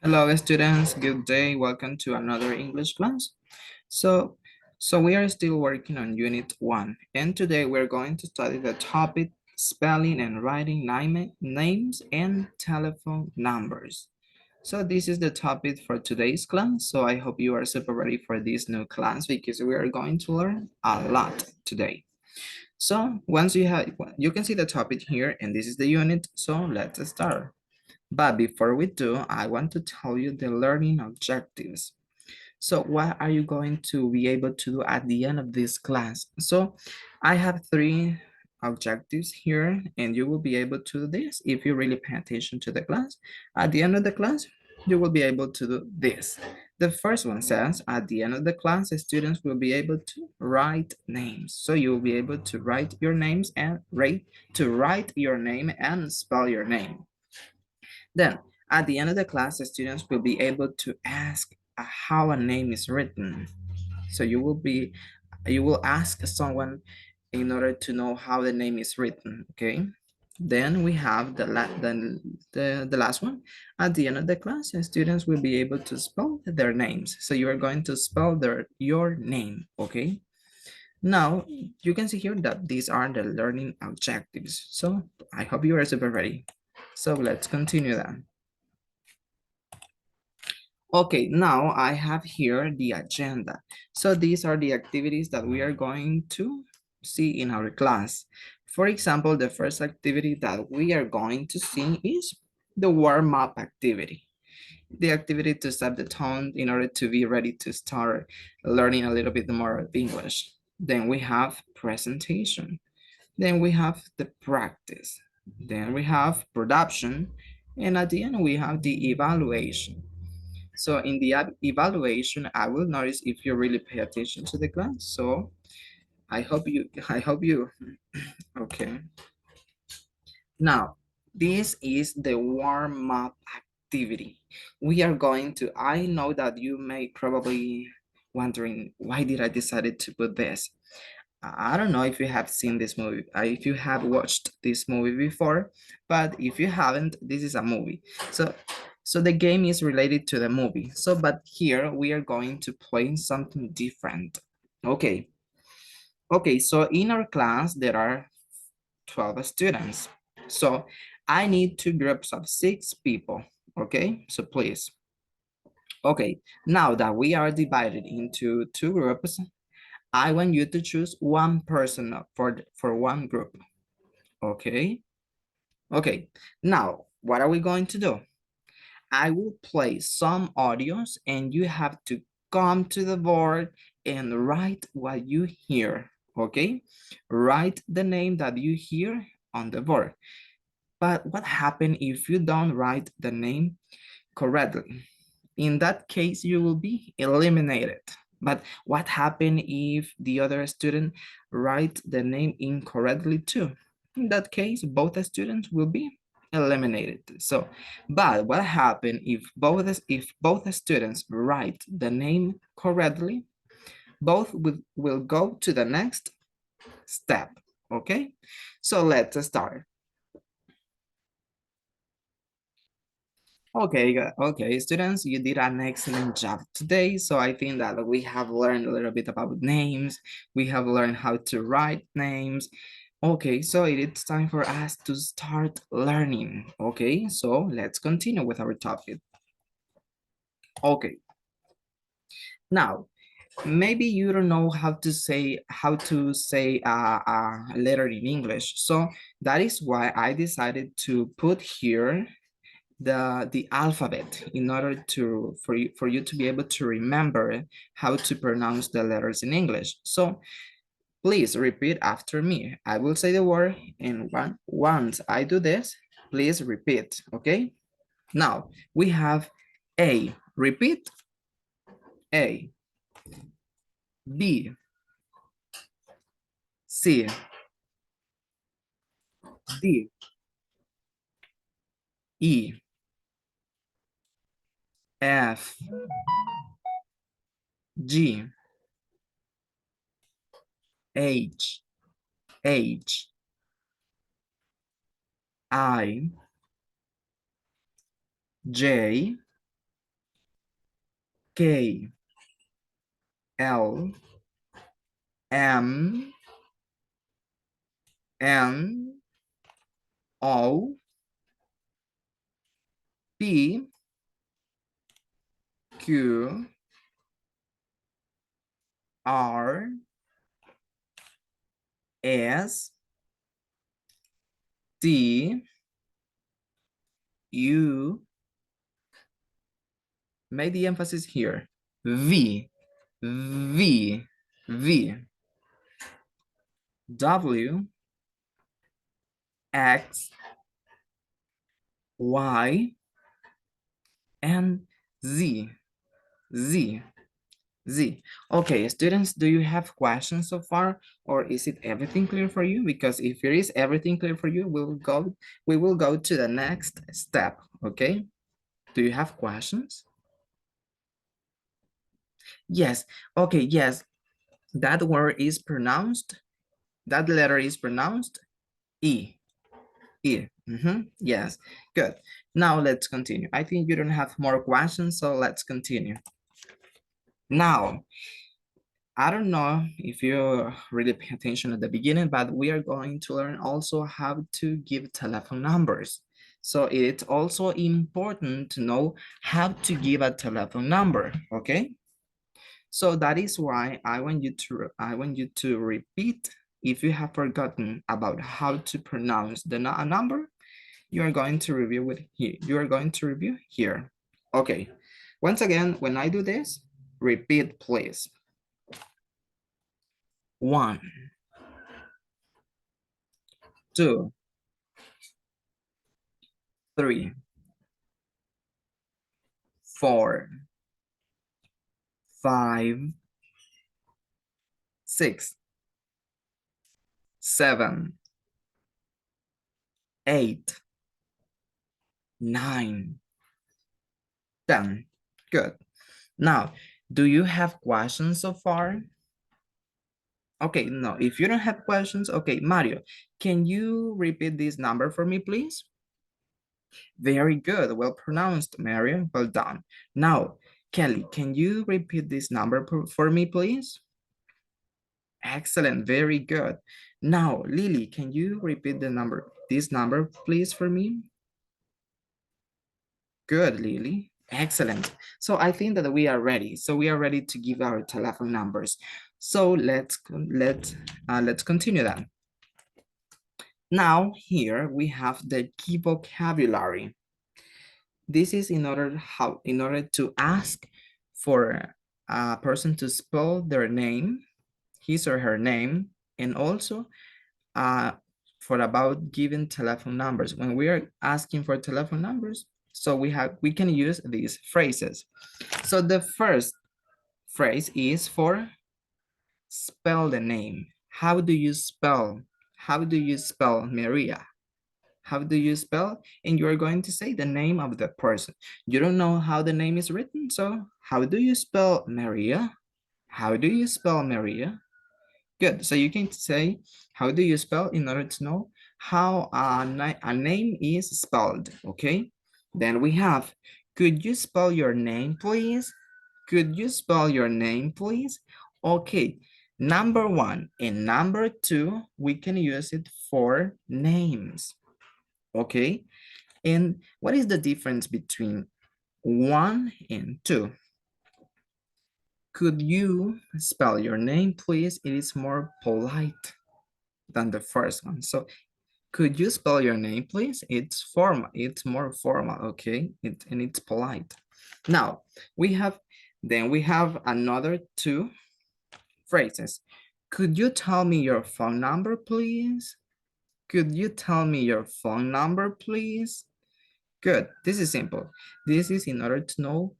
Hello, students. Good day. Welcome to another English class. So, so we are still working on Unit 1, and today we're going to study the topic spelling and writing names and telephone numbers. So this is the topic for today's class. So I hope you are super ready for this new class because we are going to learn a lot today. So once you can see the topic here, and this is the unit. So let's start. But before we do, I want to tell you the learning objectives. So what are you going to be able to do at the end of this class? So I have three objectives here, and you will be able to do this if you really pay attention to the class. At the end of the class, you will be able to do this. The first one says, at the end of the class, the students will be able to write names. So you will be able to write your names and write your name and spell your name. Then, at the end of the class, the students will be able to ask how a name is written. So you will ask someone in order to know how the name is written, okay? Then we have the last one. At the end of the class, the students will be able to spell their names. So you are going to spell your name, okay? Now, you can see here that these are the learning objectives. So I hope you are super ready. So let's continue then. Okay, now I have here the agenda. So these are the activities that we are going to see in our class. For example, the first activity that we are going to see is the warm-up activity. The activity to set the tone in order to be ready to start learning a little bit more of English. Then we have presentation. Then we have the practice. Then we have production. And at the end, we have the evaluation. So in the evaluation, I will notice if you really pay attention to the class. So I hope you, okay. Now, this is the warm-up activity. We are going to, I know that you may probably wondering, why did I decided to put this? I don't know if you have seen this movie, if you have watched this movie before, but if you haven't, this is a movie. So the game is related to the movie. So, but here we are going to play something different. Okay. Okay, so in our class, there are 12 students. So I need two groups of 6 people. Okay, so please. Okay, now that we are divided into 2 groups, I want you to choose one person for one group. Okay. Okay. Now, what are we going to do? I will play some audios and you have to come to the board and write what you hear. Okay. Write the name that you hear on the board. But what happens if you don't write the name correctly? In that case, you will be eliminated. But what happens if the other student write the name incorrectly too? In that case, both students will be eliminated. So, but what happens if both students write the name correctly? Both will go to the next step. Okay, so let's start. Okay, students, you did an excellent job today. So I think that we have learned a little bit about names. We have learned how to write names. Okay, so it is time for us to start learning. Okay, so let's continue with our topic. Okay, now maybe you don't know how to say a letter in English. So that is why I decided to put here the alphabet in order to for you to be able to remember how to pronounce the letters in English. So please repeat after me. I will say the word, and once I do this, please repeat. Okay. Now we have A. Repeat. A. B. C. D. E. F. G. H. H. I. J. K, L, M, N, O, P, Q, R, S, T, U, make the emphasis here, V, V, V, W, X, Y, and Z, Z, Z. Okay, students, do you have questions so far, or is it everything clear for you? Because if it is everything clear for you, we will go to the next step, okay? Do you have questions? Yes, okay, yes. That word is pronounced, that letter is pronounced E. E. Yes, good. Now let's continue. I think you don't have more questions, so let's continue. Now, I don't know if you really pay attention at the beginning, but we are going to learn also how to give telephone numbers. So it's also important to know how to give a telephone number, okay? So that is why I want you to repeat. If you have forgotten about how to pronounce a number, you are going to review with here. You are going to review here. Okay. Once again, when I do this, repeat please. 1, 2, 3, 4, 5, 6, 7, 8, 9, 10. Good. Now, do you have questions so far? Okay, no, if you don't have questions, okay, Mario, can you repeat this number for me, please? Very good, well pronounced, Mario, well done. Now, Kelly, can you repeat this number for me, please? Excellent, very good. Now, Lily, can you repeat this number, please, for me? Good, Lily. Excellent. So I think that we are ready. So we are ready to give our telephone numbers. So let's continue that. Now here we have the key vocabulary. This is in order to ask for a person to spell their name, his or her name, and also for about giving telephone numbers. When we are asking for telephone numbers, so we can use these phrases. So the first phrase is for spell the name. How do you spell? How do you spell Maria? How do you spell? And you are going to say the name of the person. You don't know how the name is written, so how do you spell Maria? How do you spell Maria? Good, so you can say, how do you spell in order to know how a name is spelled, okay? Then we have, could you spell your name, please? Could you spell your name, please? Okay, number 1 and number 2, we can use it for names, okay? And what is the difference between 1 and 2? Could you spell your name, please? It is more polite than the first one. So could you spell your name, please? It's formal, it's more formal, okay? And it's polite. Now, we have another 2 phrases. Could you tell me your phone number, please? Could you tell me your phone number, please? Good, this is simple. This is in order to know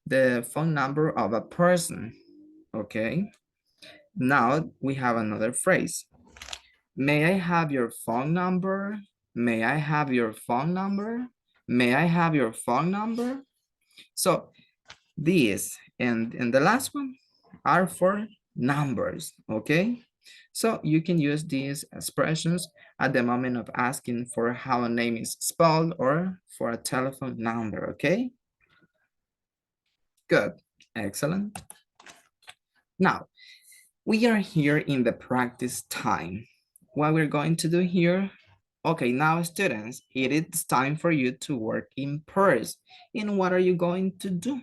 the phone number of a person, okay? Now we have another phrase. May I have your phone number? May I have your phone number? May I have your phone number? So these and the last one are for numbers, okay? So you can use these expressions at the moment of asking for how a name is spelled or for a telephone number, okay? Good. Excellent. Now, we are here in the practice time. What we're going to do here, okay, now students, it is time for you to work in pairs. And what are you going to do?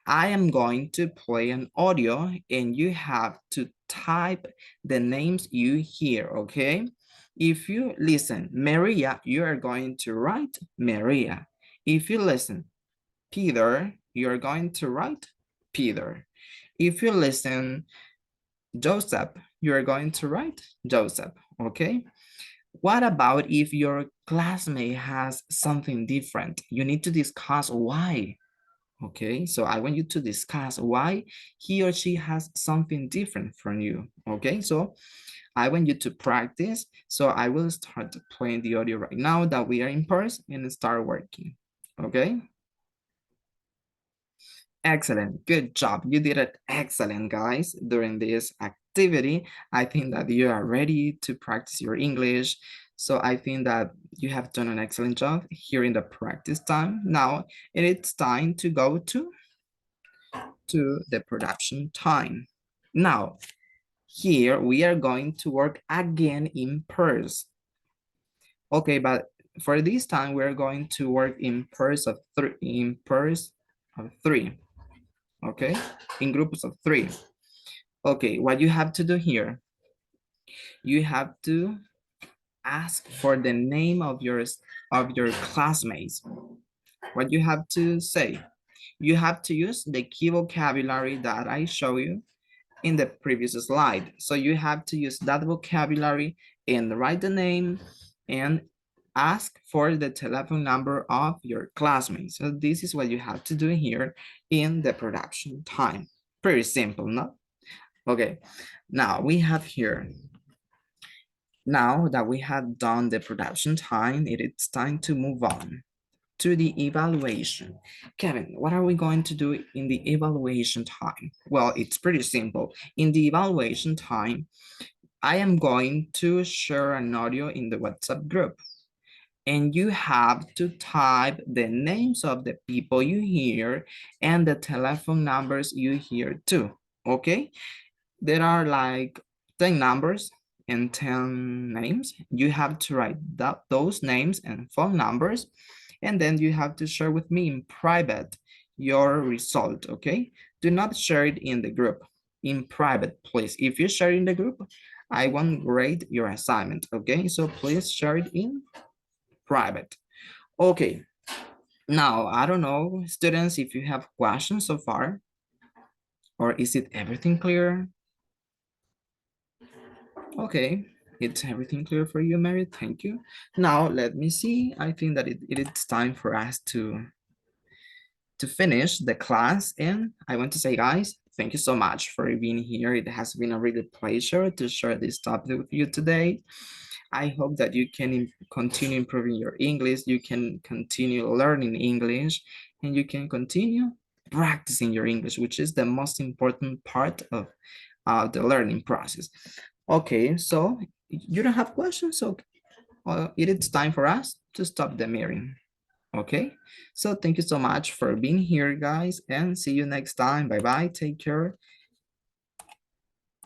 I am going to play an audio and you have to type the names you hear, okay? If you listen, Maria, you are going to write Maria. If you listen, Peter, you're going to write Peter. If you listen, Joseph, you're going to write Joseph, okay? What about if your classmate has something different? You need to discuss why, okay? So I want you to discuss why he or she has something different from you, okay? So I want you to practice. So I will start playing the audio right now that we are in person and start working, okay? Excellent, good job. You did it excellent, guys, during this activity. I think that you are ready to practice your English. So I think that you have done an excellent job here in the practice time. Now it's time to go to the production time. Now, here we are going to work again in pairs. Okay, but for this time, we're going to work in pairs of three, okay? In groups of three. Okay, what you have to do here, you have to ask for the name of your classmates. What you have to say, you have to use the key vocabulary that I show you in the previous slide. So you have to use that vocabulary and write the name and ask for the telephone number of your classmates. So this is what you have to do here in the production time. Pretty simple, no? Okay, now we have here, now that we have done the production time, it is time to move on to the evaluation. Kevin, what are we going to do in the evaluation time? Well, it's pretty simple. In the evaluation time, I am going to share an audio in the WhatsApp group. And you have to type the names of the people you hear and the telephone numbers you hear too, okay? There are like 10 numbers and 10 names. You have to write those names and phone numbers, and then you have to share with me in private your result, okay? Do not share it in the group. In private, please. If you share in the group, I won't grade your assignment, okay? So please share it in private. Okay, now, I don't know, students, if you have questions so far, or is it everything clear? Okay, it's everything clear for you, Mary? Thank you. Now, let me see. I think that it is time for us to finish the class. And I want to say, guys, thank you so much for being here. It has been a really pleasure to share this topic with you today. I hope that you can continue improving your English, you can continue learning English, and you can continue practicing your English, which is the most important part of the learning process. Okay, so you don't have questions, so it is time for us to stop the meeting. Okay, so thank you so much for being here, guys, and see you next time. Bye bye, take care,